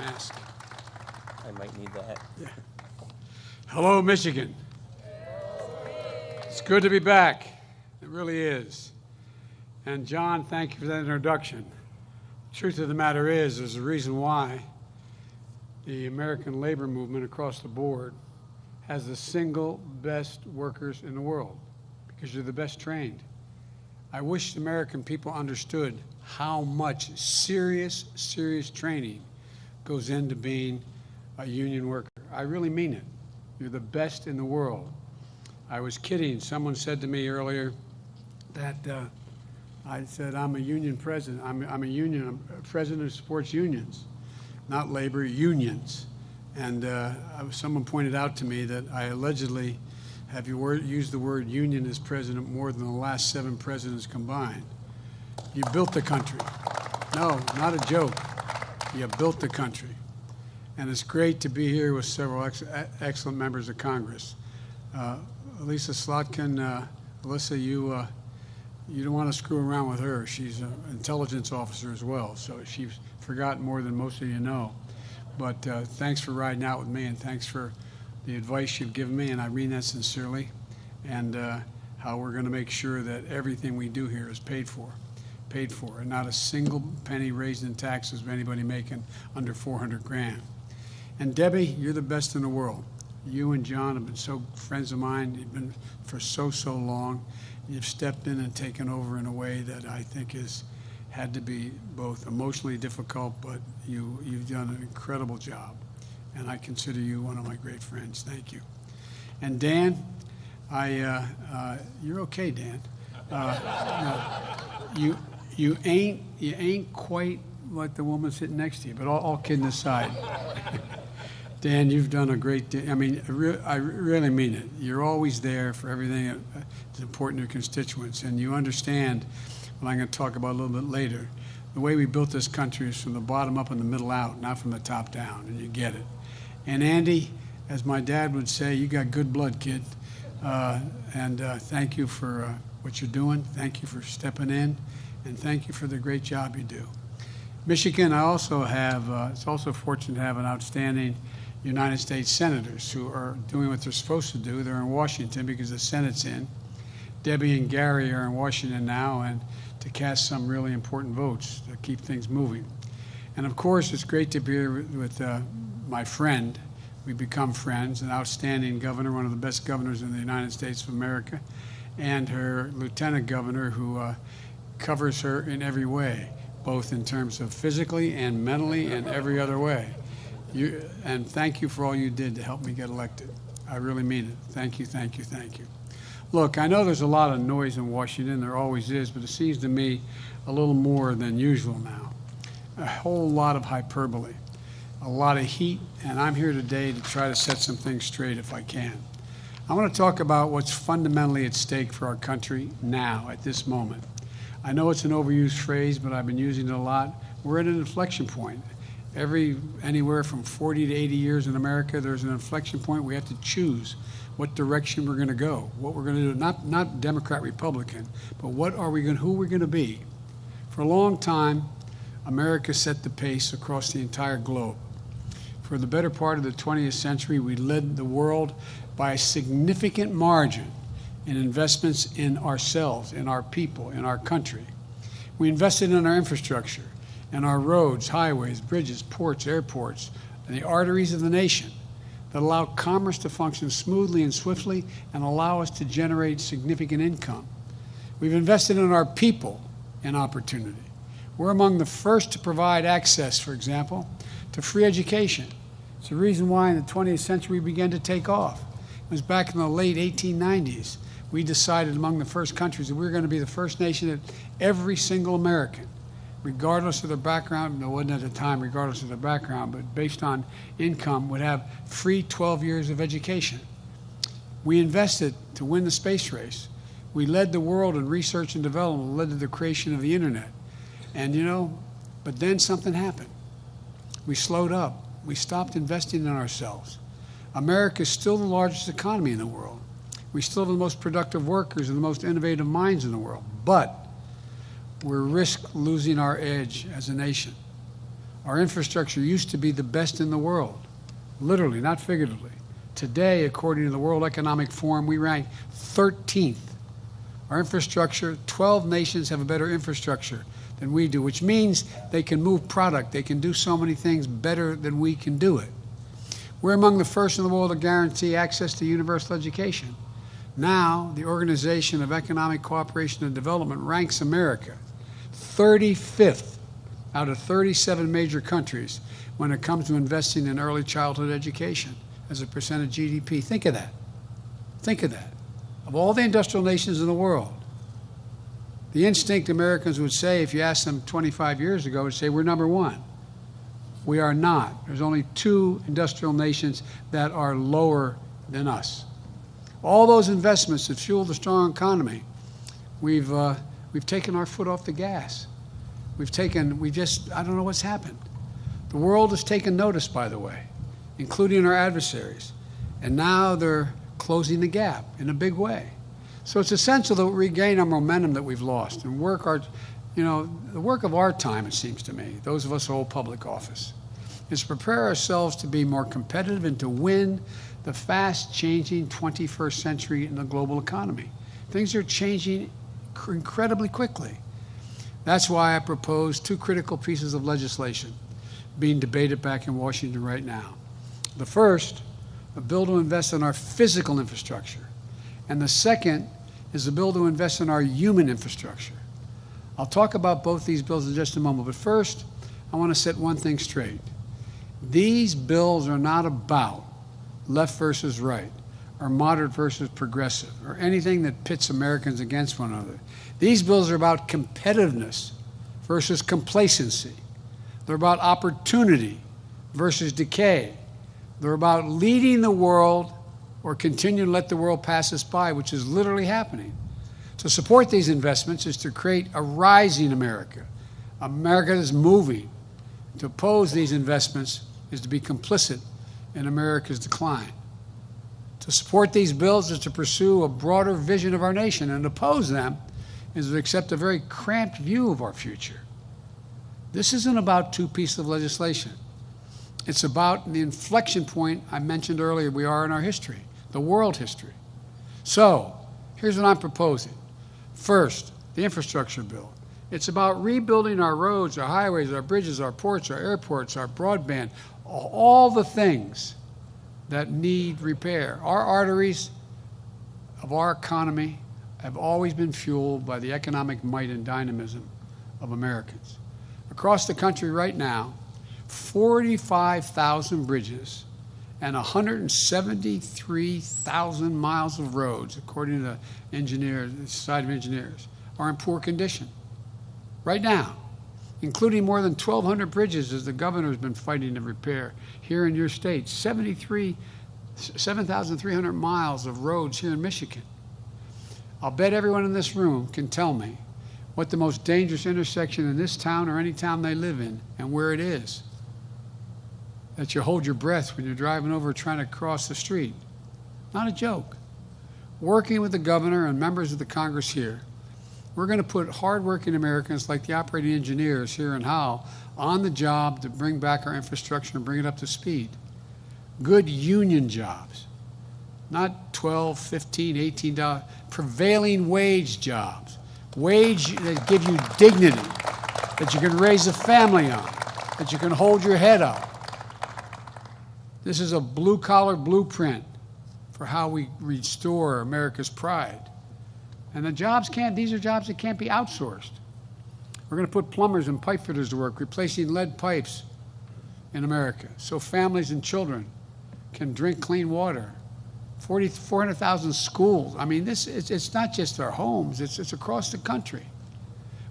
mask. I might need that. Yeah. Hello, Michigan. It's good to be back. It really is. And John, thank you for that introduction. The truth of the matter is, there's a reason why the American labor movement across the board has the single best workers in the world, because you're the best trained. I wish the American people understood how much serious training goes into being a union worker. I really mean it. You're the best in the world. I was kidding. Someone said to me earlier that I said, I'm a union president. I'm president of sports unions, not labor unions. And someone pointed out to me that I allegedly have used the word union as president more than the last 7 presidents combined. You built the country. No, not a joke. You built the country. And it's great to be here with several excellent members of Congress. Elisa Slotkin, Alyssa, you don't want to screw around with her. She's an intelligence officer as well, so she's forgotten more than most of you know. But thanks for riding out with me, and thanks for the advice you've given me, and I mean that sincerely, and how we're going to make sure that everything we do here is paid for, and not a single penny raised in taxes of anybody making under 400 grand. And Debbie, you're the best in the world. You and John have been so friends of mine. You've been for so long. You've stepped in and taken over in a way that I think has had to be both emotionally difficult, but you've done an incredible job. And I consider you one of my great friends. Thank you. And Dan, you're okay, Dan. No, you ain't quite like the woman sitting next to you, but all kidding aside. Dan, you've done a great deal. I mean, I really mean it. You're always there for everything that's important to your constituents, and you understand what I'm going to talk about a little bit later. The way we built this country is from the bottom up and the middle out, not from the top down, and you get it. And Andy, as my dad would say, you got good blood, kid. Thank you for what you're doing. Thank you for stepping in, and thank you for the great job you do. Michigan, I also have, it's also fortunate to have an outstanding United States senators who are doing what they're supposed to do. They're in Washington because the Senate's in. Debbie and Gary are in Washington now, and to cast some really important votes to keep things moving. And of course, it's great to be here with my friend. We become friends, an outstanding governor, one of the best governors in the United States of America, and her lieutenant governor who covers her in every way, both in terms of physically and mentally and every other way. And thank you for all you did to help me get elected. I really mean it. Thank you, thank you, thank you. Look, I know there's a lot of noise in Washington. There always is, but it seems to me a little more than usual now. A whole lot of hyperbole, a lot of heat, and I'm here today to try to set some things straight if I can. I want to talk about what's fundamentally at stake for our country now, at this moment. I know it's an overused phrase, but I've been using it a lot. We're at an inflection point. Anywhere from 40 to 80 years in America, there's an inflection point. We have to choose what direction we're going to go, what we're going to do, not Democrat, Republican, but who we're going to be. For a long time, America set the pace across the entire globe. For the better part of the 20th century, we led the world by a significant margin in investments in ourselves, in our people, in our country. We invested in our infrastructure, in our roads, highways, bridges, ports, airports, and the arteries of the nation that allow commerce to function smoothly and swiftly and allow us to generate significant income. We've invested in our people in opportunity. We're among the first to provide access, for example, to free education. It's the reason why in the 20th century we began to take off. It was back in the late 1890s. We decided among the first countries that we were going to be the first nation that every single American, regardless of their background, it wasn't at the time regardless of their background, but based on income, would have free 12 years of education. We invested to win the space race. We led the world in research and development, led to the creation of the internet. And but then something happened. We slowed up. We stopped investing in ourselves. America is still the largest economy in the world. We still have the most productive workers and the most innovative minds in the world. But we risk losing our edge as a nation. Our infrastructure used to be the best in the world, literally, not figuratively. Today, according to the World Economic Forum, we rank 13th. Our infrastructure, 12 nations have a better infrastructure than we do, which means they can move product, they can do so many things better than we can do it. We're among the first in the world to guarantee access to universal education. Now, the Organization of Economic Cooperation and Development ranks America 35th out of 37 major countries when it comes to investing in early childhood education as a percent of GDP. Think of that. Think of that. Of all the industrial nations in the world, the instinct Americans would say, if you asked them 25 years ago, would say we're number one. We are not. There's only 2 industrial nations that are lower than us. All those investments that fuel the strong economy, we've taken our foot off the gas. I don't know what's happened. The world has taken notice, by the way, including our adversaries. And now they're closing the gap in a big way. So it's essential that we regain our momentum that we've lost and the work of our time, it seems to me, those of us who hold public office, is to prepare ourselves to be more competitive and to win the fast-changing 21st century in the global economy. Things are changing incredibly quickly. That's why I propose 2 critical pieces of legislation being debated back in Washington right now. The first, a bill to invest in our physical infrastructure. And the second is a bill to invest in our human infrastructure. I'll talk about both these bills in just a moment, but first, I want to set one thing straight. These bills are not about left versus right, or moderate versus progressive, or anything that pits Americans against one another. These bills are about competitiveness versus complacency. They're about opportunity versus decay. They're about leading the world or continuing to let the world pass us by, which is literally happening. To support these investments is to create a rising America, America that's moving. To oppose these investments is to be complicit in America's decline. To support these bills is to pursue a broader vision of our nation, and to oppose them is to accept a very cramped view of our future. This isn't about 2 pieces of legislation. It's about the inflection point I mentioned earlier we are in our history, the world history. So, here's what I'm proposing. First, the infrastructure bill. It's about rebuilding our roads, our highways, our bridges, our ports, our airports, our broadband, all the things that need repair. Our arteries of our economy have always been fueled by the economic might and dynamism of Americans. Across the country right now, 45,000 bridges and 173,000 miles of roads, according to engineers, the Society of Engineers, are in poor condition. Right now, including more than 1,200 bridges as the governor's been fighting to repair here in your state, 7,300 miles of roads here in Michigan. I'll bet everyone in this room can tell me what the most dangerous intersection in this town or any town they live in and where it is. That you hold your breath when you're driving over trying to cross the street. Not a joke. Working with the governor and members of the Congress here, we're going to put hardworking Americans like the operating engineers here in Howell on the job to bring back our infrastructure and bring it up to speed. Good union jobs, not $12, $15, $18, prevailing wage jobs. Wage that give you dignity, that you can raise a family on, that you can hold your head up. This is a blue-collar blueprint for how we restore America's pride. And these are jobs that can't be outsourced. We're going to put plumbers and pipe fitters to work, replacing lead pipes in America, so families and children can drink clean water. 400,000 schools. I mean, it's not just our homes, it's across the country.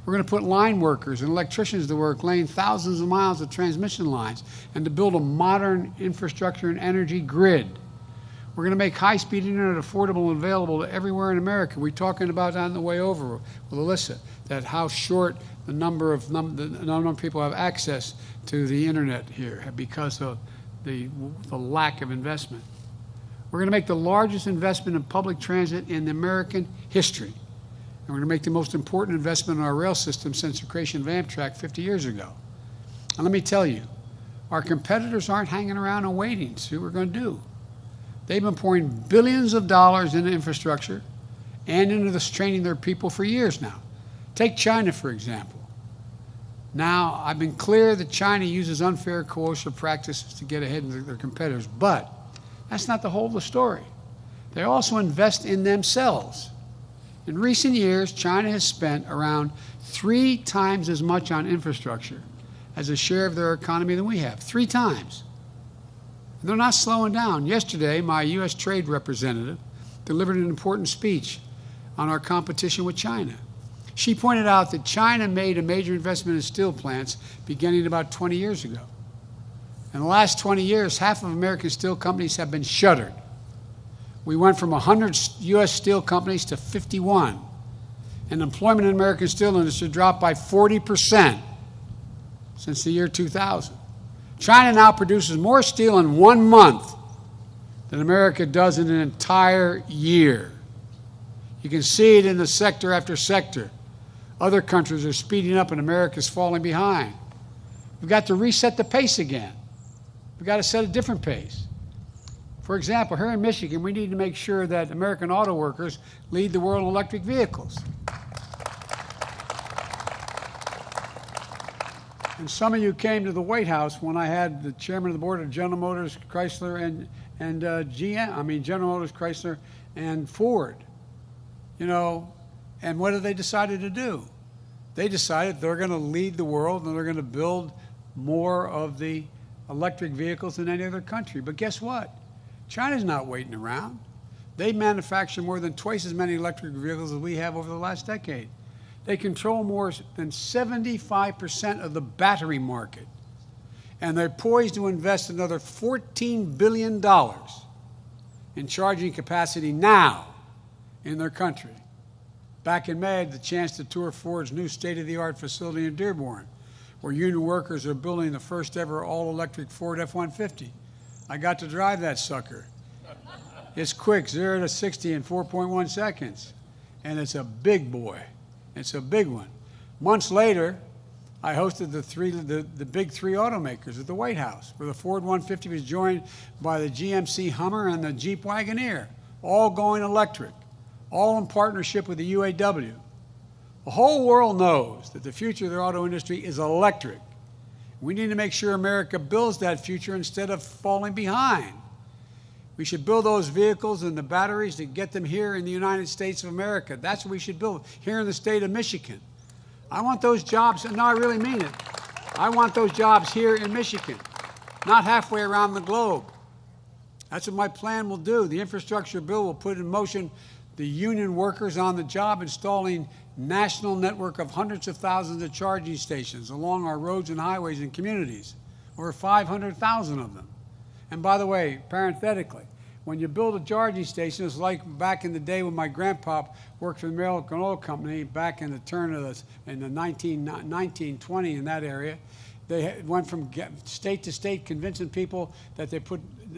We're going to put line workers and electricians to work laying thousands of miles of transmission lines and to build a modern infrastructure and energy grid. We're going to make high-speed internet affordable and available to everywhere in America. We're talking about on the way over with Alyssa, that how short the number of people have access to the internet here because of the lack of investment. We're going to make the largest investment in public transit in American history. And we're going to make the most important investment in our rail system since the creation of Amtrak 50 years ago. And let me tell you, our competitors aren't hanging around and waiting to see what we're going to do. They've been pouring billions of dollars into infrastructure and into this training their people for years now. Take China, for example. Now, I've been clear that China uses unfair coercive practices to get ahead of their competitors, but that's not the whole of the story. They also invest in themselves. In recent years, China has spent around 3 times as much on infrastructure as a share of their economy than we have. 3 times. And they're not slowing down. Yesterday, my U.S. trade representative delivered an important speech on our competition with China. She pointed out that China made a major investment in steel plants beginning about 20 years ago. In the last 20 years, half of American steel companies have been shuttered. We went from 100 U.S. steel companies to 51. And employment in the American steel industry dropped by 40% since the year 2000. China now produces more steel in 1 month than America does in an entire year. You can see it in the sector after sector. Other countries are speeding up and America's falling behind. We've got to reset the pace again. We've got to set a different pace. For example, here in Michigan, we need to make sure that American auto workers lead the world in electric vehicles. And some of you came to the White House when I had the chairman of the board of General Motors, Chrysler, and General Motors, Chrysler, and Ford. You know, and what did they decide to do? They decided they're going to lead the world and they're going to build more of the electric vehicles than any other country. But guess what? China's not waiting around. They manufacture more than twice as many electric vehicles as we have over the last decade. They control more than 75% of the battery market. And they're poised to invest another $14 billion in charging capacity now in their country. Back in May, I had the chance to tour Ford's new state-of-the-art facility in Dearborn, where union workers are building the first ever all-electric Ford F-150. I got to drive that sucker. It's quick, 0 to 60 in 4.1 seconds. And it's a big boy. It's a big one. Months later, I hosted the big 3 automakers at the White House, where the Ford 150 was joined by the GMC Hummer and the Jeep Wagoneer, all going electric, all in partnership with the UAW. The whole world knows that the future of the auto industry is electric. We need to make sure America builds that future instead of falling behind. We should build those vehicles and the batteries to get them here in the United States of America. That's what we should build here in the state of Michigan. I want those jobs, and no, I really mean it. I want those jobs here in Michigan, not halfway around the globe. That's what my plan will do. The infrastructure bill will put in motion the union workers on the job installing national network of hundreds of thousands of charging stations along our roads and highways and communities, over 500,000 of them. And by the way, parenthetically, when you build a charging station, it's like back in the day when my grandpa worked for the American Oil Company back in the turn of in the 1920 in that area. They went from state to state convincing people that they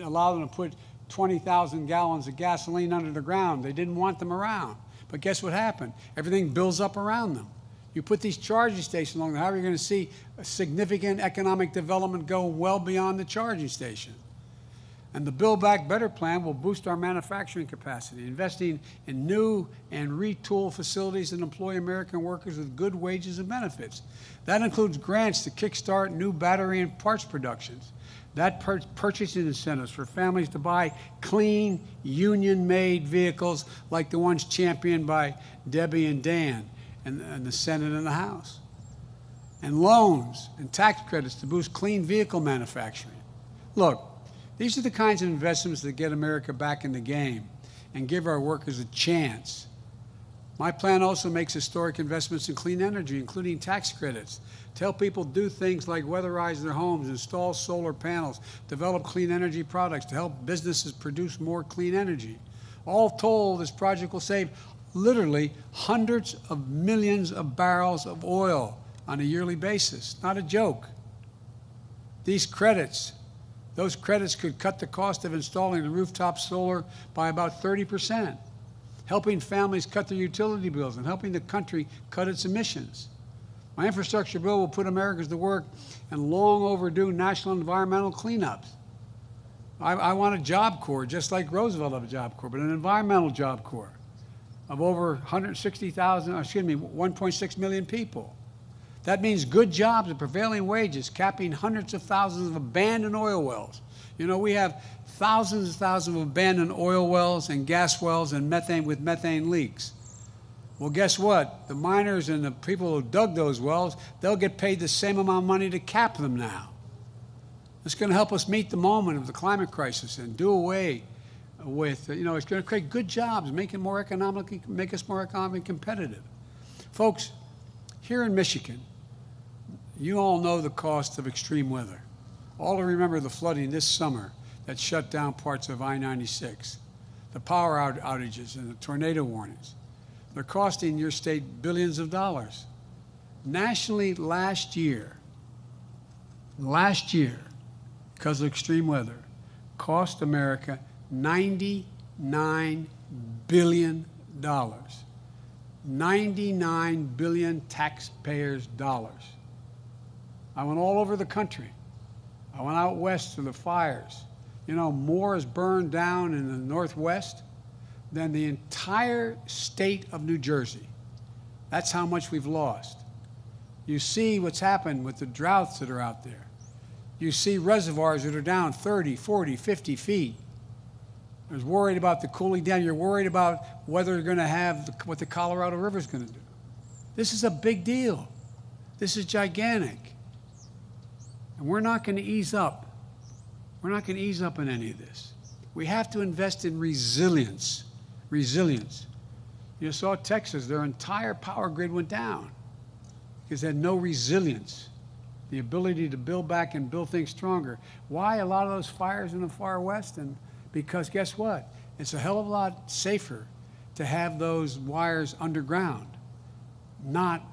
allow them to put 20,000 gallons of gasoline under the ground. They didn't want them around. But guess what happened? Everything builds up around them. You put these charging stations along there, how are you going to see a significant economic development go well beyond the charging station? And the Build Back Better plan will boost our manufacturing capacity, investing in new and retool facilities that employ American workers with good wages and benefits. That includes grants to kickstart new battery and parts productions. That purchasing incentives for families to buy clean, union-made vehicles like the ones championed by Debbie and Dan and the Senate and the House. And loans and tax credits to boost clean vehicle manufacturing. Look, these are the kinds of investments that get America back in the game and give our workers a chance. My plan also makes historic investments in clean energy, including tax credits, to help people do things like weatherize their homes, install solar panels, develop clean energy products, to help businesses produce more clean energy. All told, this project will save literally hundreds of millions of barrels of oil on a yearly basis. Not a joke. Those credits could cut the cost of installing the rooftop solar by about 30%, helping families cut their utility bills and helping the country cut its emissions. My infrastructure bill will put Americans to work in long overdue national environmental cleanups. I want a Job Corps, just like Roosevelt had a Job Corps, but an environmental Job Corps of over 1.6 million people. That means good jobs at prevailing wages, capping hundreds of thousands of abandoned oil wells. You know, we have thousands and thousands of abandoned oil wells and gas wells and methane leaks. Well, guess what? The miners and the people who dug those wells, they'll get paid the same amount of money to cap them now. It's going to help us meet the moment of the climate crisis and do away with, it's going to create good jobs, make us more economically competitive. Folks, here in Michigan, you all know the cost of extreme weather. All remember the flooding this summer that shut down parts of I-96, the power outages and the tornado warnings. They're costing your state billions of dollars. Nationally, last year, because of extreme weather, cost America $99 billion. 99 billion taxpayers' dollars. I went all over the country. I went out west to the fires. More is burned down in the Northwest than the entire state of New Jersey. That's how much we've lost. You see what's happened with the droughts that are out there. You see reservoirs that are down 30, 40, 50 feet. You're worried about the cooling down. You're worried about whether you're going to have what the Colorado River is going to do. This is a big deal. This is gigantic. And we're not going to ease up. We're not going to ease up in any of this. We have to invest in resilience. Resilience. You saw Texas, their entire power grid went down because they had no resilience, the ability to build back and build things stronger. Why a lot of those fires in the far west? And because guess what? It's a hell of a lot safer to have those wires underground, not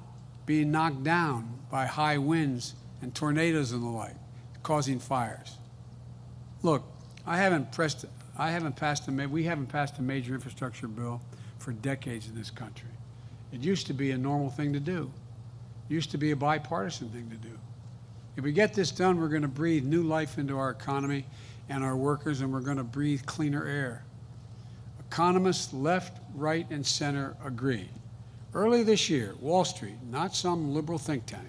being knocked down by high winds and tornadoes and the like, causing fires. Look, we haven't passed a major infrastructure bill for decades in this country. It used to be a normal thing to do. It used to be a bipartisan thing to do. If we get this done, we're going to breathe new life into our economy and our workers, and we're going to breathe cleaner air. Economists left, right, and center agree. Early this year, Wall Street, not some liberal think tank,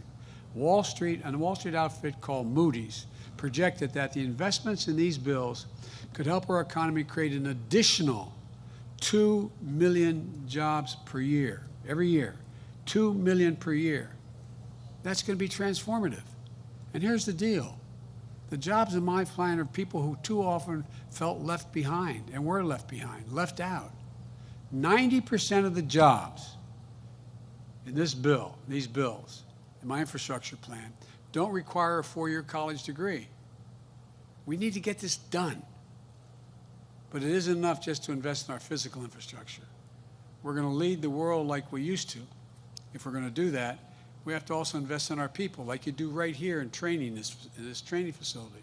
Wall Street and a Wall Street outfit called Moody's projected that the investments in these bills could help our economy create an additional 2 million jobs per year, every year, 2 million per year. That's going to be transformative. And here's the deal. The jobs in my plan are people who too often felt left behind and were left behind, left out. 90% of the jobs in this bill, these bills, in my infrastructure plan, don't require a 4-year college degree. We need to get this done. But it isn't enough just to invest in our physical infrastructure. We're going to lead the world like we used to. If we're going to do that, we have to also invest in our people, like you do right here in training, this training facility.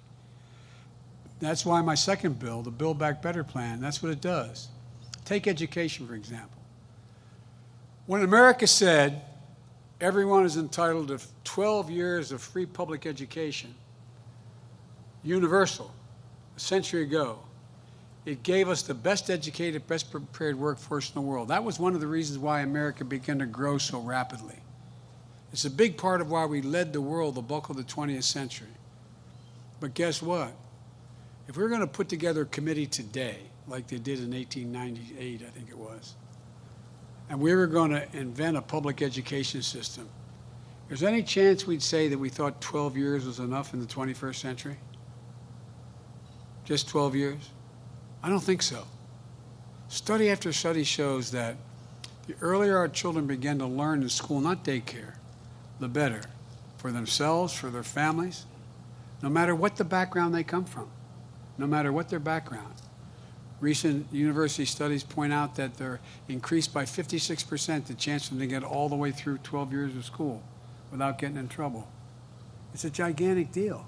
That's why my second bill, the Build Back Better plan, that's what it does. Take education, for example. When America said everyone is entitled to 12 years of free public education, universal, a century ago, it gave us the best educated, best prepared workforce in the world. That was one of the reasons why America began to grow so rapidly. It's a big part of why we led the world the bulk of the 20th century. But guess what? If we're going to put together a committee today, like they did in 1898, I think it was, and we were going to invent a public education system, is there any chance we'd say that we thought 12 years was enough in the 21st century? Just 12 years? I don't think so. Study after study shows that the earlier our children begin to learn in school, not daycare, the better for themselves, for their families, no matter what the background they come from, no matter what their background. Recent university studies point out that they're increased by 56% the chance for them to get all the way through 12 years of school without getting in trouble. It's a gigantic deal.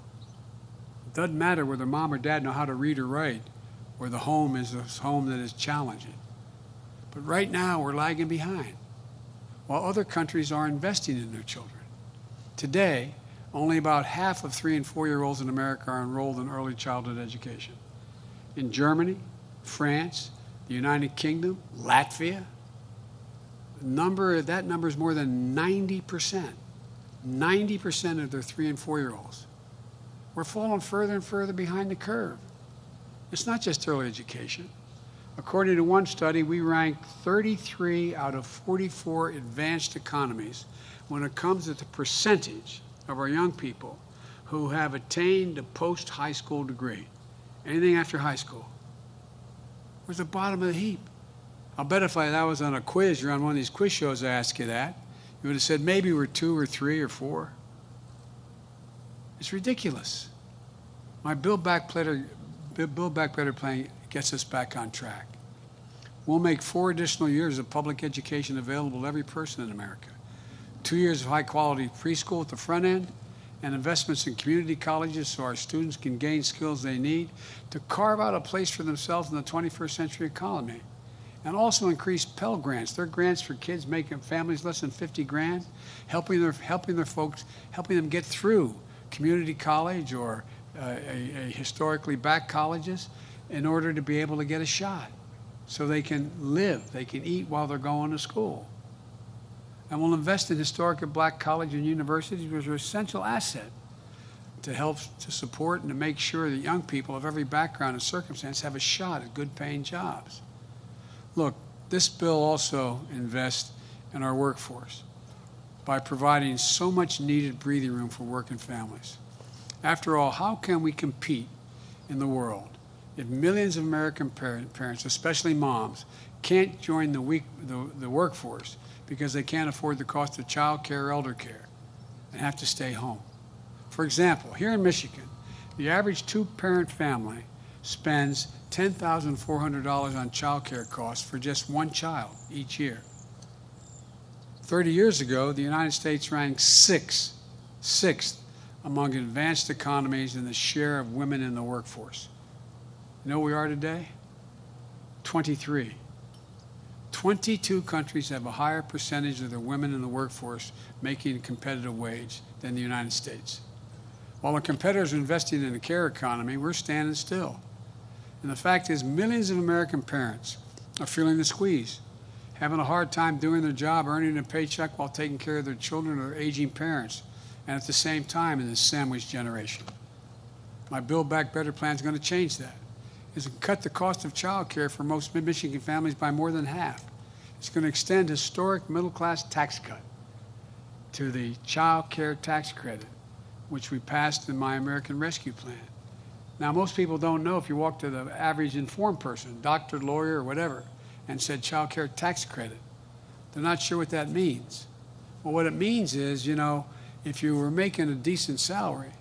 It doesn't matter whether mom or dad know how to read or write, or the home is a home that is challenging. But right now, we're lagging behind, while other countries are investing in their children. Today, only about half of 3 and 4-year-olds in America are enrolled in early childhood education. In Germany, France, the United Kingdom, Latvia, that number is more than 90%. 90% of their 3 and 4-year-olds. We're falling further and further behind the curve. It's not just early education. According to one study, we rank 33 out of 44 advanced economies when it comes to the percentage of our young people who have attained a post-high school degree. Anything after high school. We're at the bottom of the heap. I'll bet if I was on a quiz, you're on one of these quiz shows, I ask you that, you would have said maybe we're 2 or 3 or 4. It's ridiculous. My Build Back Better plan gets us back on track. We'll make 4 additional years of public education available to every person in America. 2 years of high-quality preschool at the front end, and investments in community colleges so our students can gain skills they need to carve out a place for themselves in the 21st century economy. And also increase Pell Grants. They're grants for kids making families less than 50 grand, helping them get through community college or a historically backed colleges in order to be able to get a shot so they can live, they can eat while they're going to school. And we'll invest in historic black colleges and universities, which are an essential asset to help to support and to make sure that young people of every background and circumstance have a shot at good paying jobs. Look, this bill also invests in our workforce by providing so much needed breathing room for working families. After all, how can we compete in the world if millions of American parents, especially moms, can't join the workforce because they can't afford the cost of child care or elder care and have to stay home? For example, here in Michigan, the average 2-parent family spends $10,400 on child care costs for just 1 child each year. 30 years ago, the United States ranked sixth among advanced economies in the share of women in the workforce. You know where we are today? 23. 22 countries have a higher percentage of their women in the workforce making a competitive wage than the United States. While our competitors are investing in the care economy, we're standing still. And the fact is, millions of American parents are feeling the squeeze, having a hard time doing their job, earning a paycheck while taking care of their children or their aging parents, and at the same time in this sandwich generation. My Build Back Better plan is going to change that. It's going to cut the cost of child care for most Michigan families by more than half. It's going to extend historic middle-class tax cut to the child care tax credit, which we passed in my American Rescue Plan. Now, most people don't know. If you walk to the average informed person, doctor, lawyer, or whatever, and said child care tax credit, they're not sure what that means. Well, what it means is, if you were making a decent salary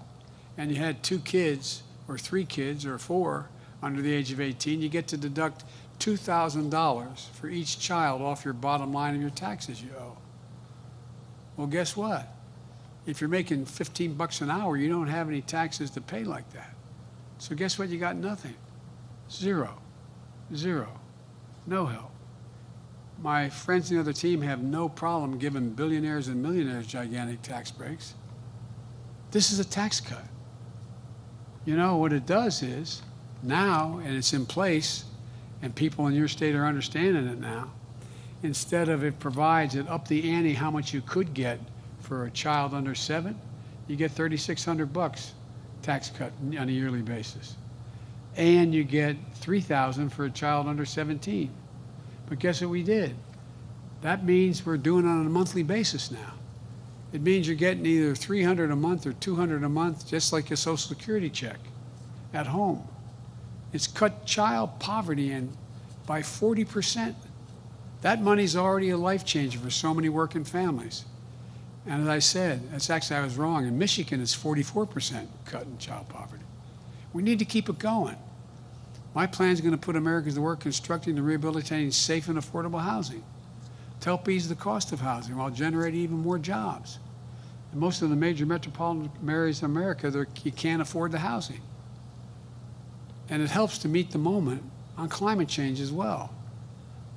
and you had 2 kids or 3 kids or 4 under the age of 18, you get to deduct $2,000 for each child off your bottom line of your taxes you owe. Well, guess what? If you're making $15 an hour, you don't have any taxes to pay like that. So guess what? You got nothing. Zero. No help. My friends on the other team have no problem giving billionaires and millionaires gigantic tax breaks. This is a tax cut. What it does is, now, and it's in place, and people in your state are understanding it now, instead of it provides it up the ante how much you could get for a child under 7, you get $3,600 tax cut on a yearly basis. And you get $3,000 for a child under 17. But guess what we did? That means we're doing it on a monthly basis now. It means you're getting either $300 a month or $200 a month, just like a Social Security check at home. It's cut child poverty by 40%. That money's already a life changer for so many working families. And as I said, I was wrong. In Michigan, it's 44% cut in child poverty. We need to keep it going. My plan is going to put Americans to work constructing and rehabilitating safe and affordable housing to help ease the cost of housing while generating even more jobs. In most of the major metropolitan areas of America, you can't afford the housing. And it helps to meet the moment on climate change as well.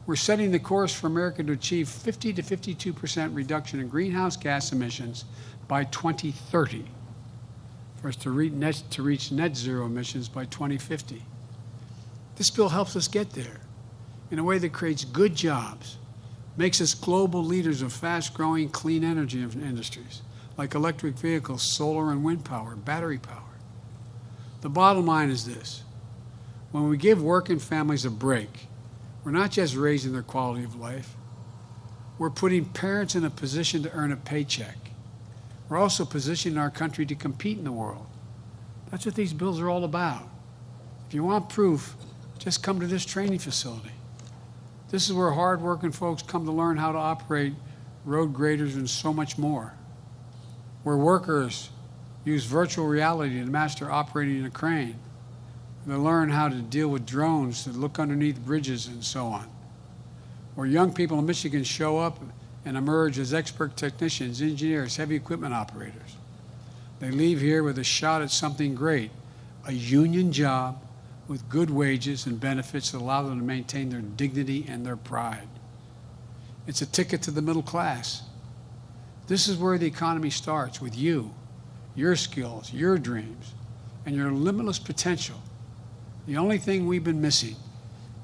We're setting the course for America to achieve 50 to 52% reduction in greenhouse gas emissions by 2030, for us to reach net zero emissions by 2050. This bill helps us get there in a way that creates good jobs, makes us global leaders of fast-growing clean energy industries, like electric vehicles, solar and wind power, battery power. The bottom line is this: when we give working families a break, we're not just raising their quality of life, we're putting parents in a position to earn a paycheck. We're also positioning our country to compete in the world. That's what these bills are all about. If you want proof, just come to this training facility. This is where hard-working folks come to learn how to operate road graders and so much more. Where workers use virtual reality to master operating a crane. They learn how to deal with drones, to look underneath bridges and so on. Where young people in Michigan show up and emerge as expert technicians, engineers, heavy equipment operators. They leave here with a shot at something great, a union job with good wages and benefits that allow them to maintain their dignity and their pride. It's a ticket to the middle class. This is where the economy starts, with you, your skills, your dreams, and your limitless potential. The only thing we've been missing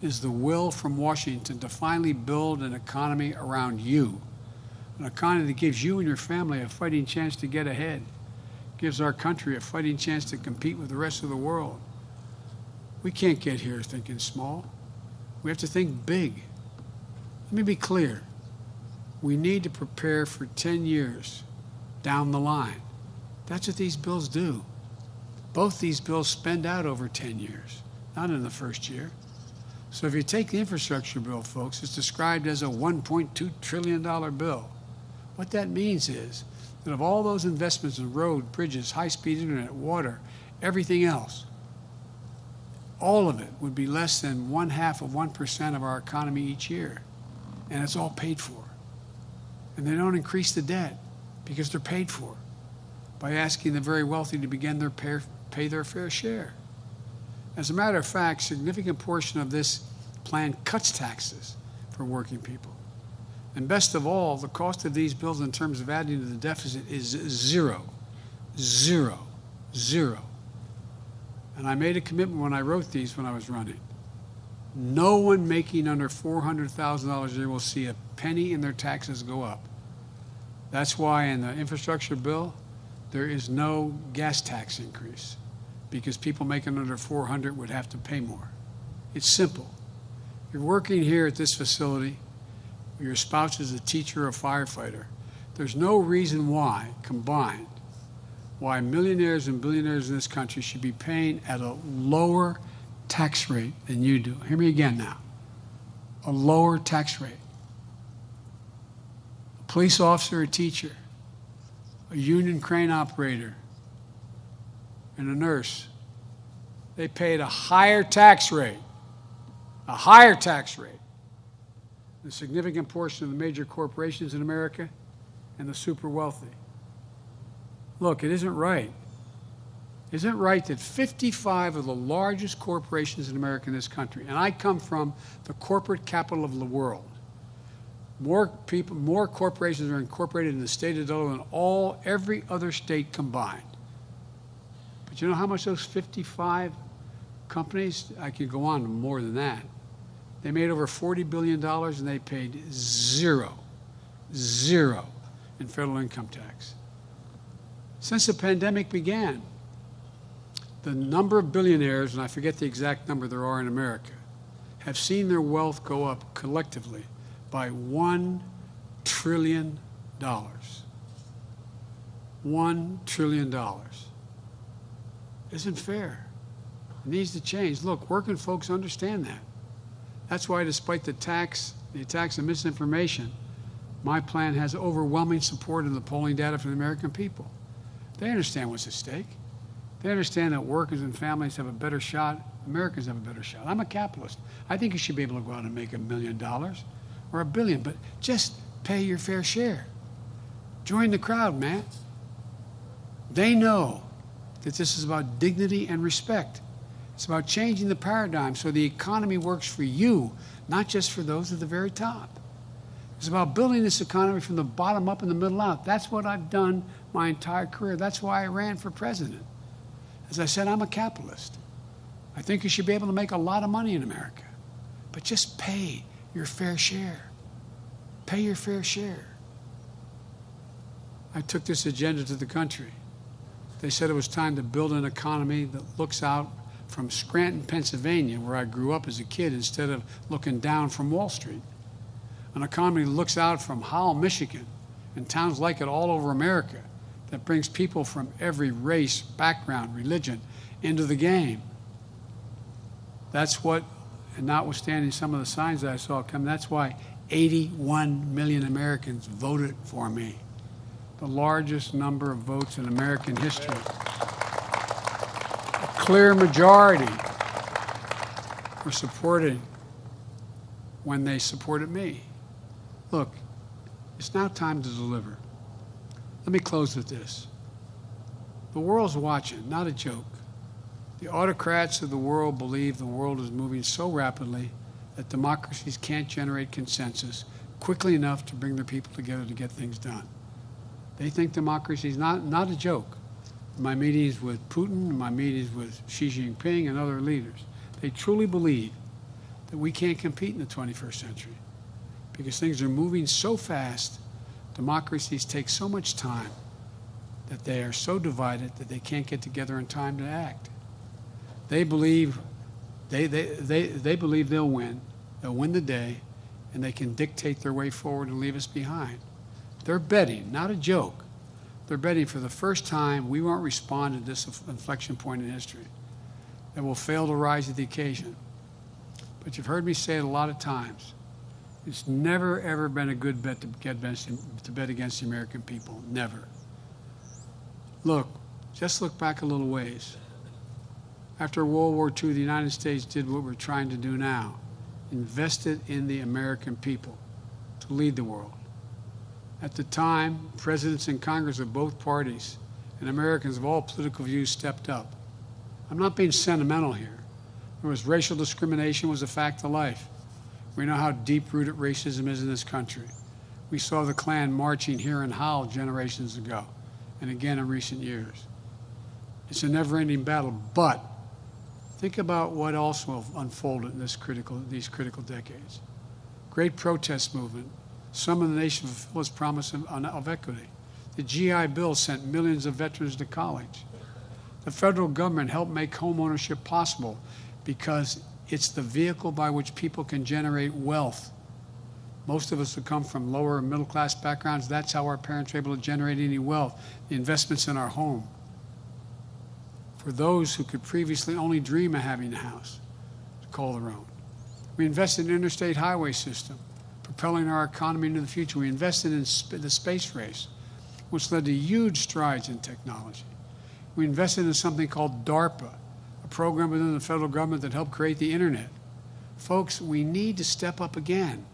is the will from Washington to finally build an economy around you, an economy that gives you and your family a fighting chance to get ahead, gives our country a fighting chance to compete with the rest of the world. We can't get here thinking small. We have to think big. Let me be clear. We need to prepare for 10 years down the line. That's what these bills do. Both these bills spend out over 10 years, not in the first year. So if you take the infrastructure bill, folks, it's described as a $1.2 trillion bill. What that means is that of all those investments in road, bridges, high-speed internet, water, everything else, all of it would be less than 0.5% of our economy each year. And it's all paid for. And they don't increase the debt because they're paid for by asking the very wealthy to begin their pay their fair share. As a matter of fact, a significant portion of this plan cuts taxes for working people. And best of all, the cost of these bills in terms of adding to the deficit is zero. Zero. Zero. And I made a commitment when I wrote these when I was running. No one making under $400,000 a year will see a penny in their taxes go up. That's why in the infrastructure bill, there is no gas tax increase, because people making under $400,000 would have to pay more. It's simple. You're working here at this facility, your spouse is a teacher or a firefighter. There's no reason why, combined, why millionaires and billionaires in this country should be paying at a lower tax rate than you do. Hear me again now. A lower tax rate. A police officer, a teacher, a union crane operator, and a nurse, they pay at a higher tax rate. A higher tax rate. A significant portion of the major corporations in America and the super wealthy. Look, it isn't right. Isn't it right that 55 of the largest corporations in America in this country, and I come from the corporate capital of the world, more corporations are incorporated in the state of Delaware than every other state combined. But you know how much those 55 companies, I could go on more than that, they made over $40 billion and they paid zero in federal income tax. Since the pandemic began, the number of billionaires, and I forget the exact number there are in America, have seen their wealth go up collectively by $1 trillion. $1 trillion. Isn't fair. It needs to change. Look, working folks understand that. That's why, despite the attacks and misinformation, my plan has overwhelming support in the polling data from the American people. They understand what's at stake. They understand that workers and families have a better shot. Americans have a better shot. I'm a capitalist. I think you should be able to go out and make $1 million or $1 billion, but just pay your fair share. Join the crowd, man. They know that this is about dignity and respect. It's about changing the paradigm so the economy works for you, not just for those at the very top. It's about building this economy from the bottom up and the middle out. That's what I've done my entire career. That's why I ran for president. As I said, I'm a capitalist. I think you should be able to make a lot of money in America, but just pay your fair share. Pay your fair share. I took this agenda to the country. They said it was time to build an economy that looks out from Scranton, Pennsylvania, where I grew up as a kid, instead of looking down from Wall Street. An economy that looks out from Howell, Michigan, and towns like it all over America, that brings people from every race, background, religion into the game. That's what, and notwithstanding some of the signs that I saw come, that's why 81 million Americans voted for me. The largest number of votes in American history. A clear majority were supported when they supported me. Look, it's now time to deliver. Let me close with this. The world's watching, not a joke. The autocrats of the world believe the world is moving so rapidly that democracies can't generate consensus quickly enough to bring their people together to get things done. They think democracy is not a joke. In my meetings with Putin, in my meetings with Xi Jinping and other leaders, they truly believe that we can't compete in the 21st century because things are moving so fast, democracies take so much time that they are so divided that they can't get together in time to act. They believe they believe they'll win the day, and they can dictate their way forward and leave us behind. They're betting, not a joke. They're betting for the first time we won't respond to this inflection point in history, that we'll fail to rise to the occasion. But you've heard me say it a lot of times. It's never, ever been a good bet to bet against the American people. Never. Look, just look back a little ways. After World War II, the United States did what we're trying to do now, invested in the American people to lead the world. At the time, presidents and Congress of both parties and Americans of all political views stepped up. I'm not being sentimental here. There was racial discrimination was a fact of life. We know how deep-rooted racism is in this country. We saw the Klan marching here in Howell generations ago, and again in recent years. It's a never-ending battle, but think about what also unfolded in these critical decades. Great protest movement. Some of the nation fulfilled its promise of equity. The GI Bill sent millions of veterans to college. The federal government helped make home ownership possible because it's the vehicle by which people can generate wealth. Most of us who come from lower and middle class backgrounds, that's how our parents were able to generate any wealth, the investments in our home. For those who could previously only dream of having a house to call their own. We invested in the interstate highway system, propelling our economy into the future. We invested in the space race, which led to huge strides in technology. We invested in something called DARPA, a program within the federal government that helped create the internet. Folks, we need to step up again.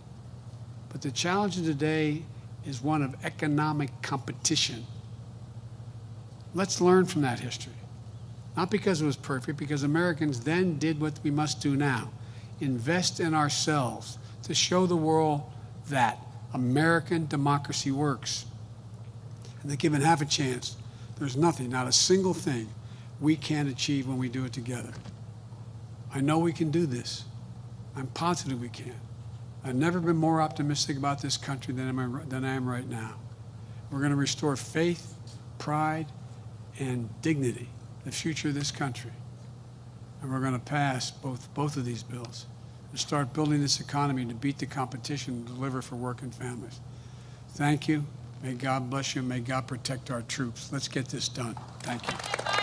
But the challenge of today is one of economic competition. Let's learn from that history. Not because it was perfect, because Americans then did what we must do now. Invest in ourselves to show the world that American democracy works. And that given half a chance, there's nothing, not a single thing, we can't achieve when we do it together. I know we can do this. I'm positive we can. I've never been more optimistic about this country than I am right now. We're going to restore faith, pride, and dignity, the future of this country. And we're going to pass both of these bills and start building this economy to beat the competition and deliver for working families. Thank you. May God bless you. May God protect our troops. Let's get this done. Thank you.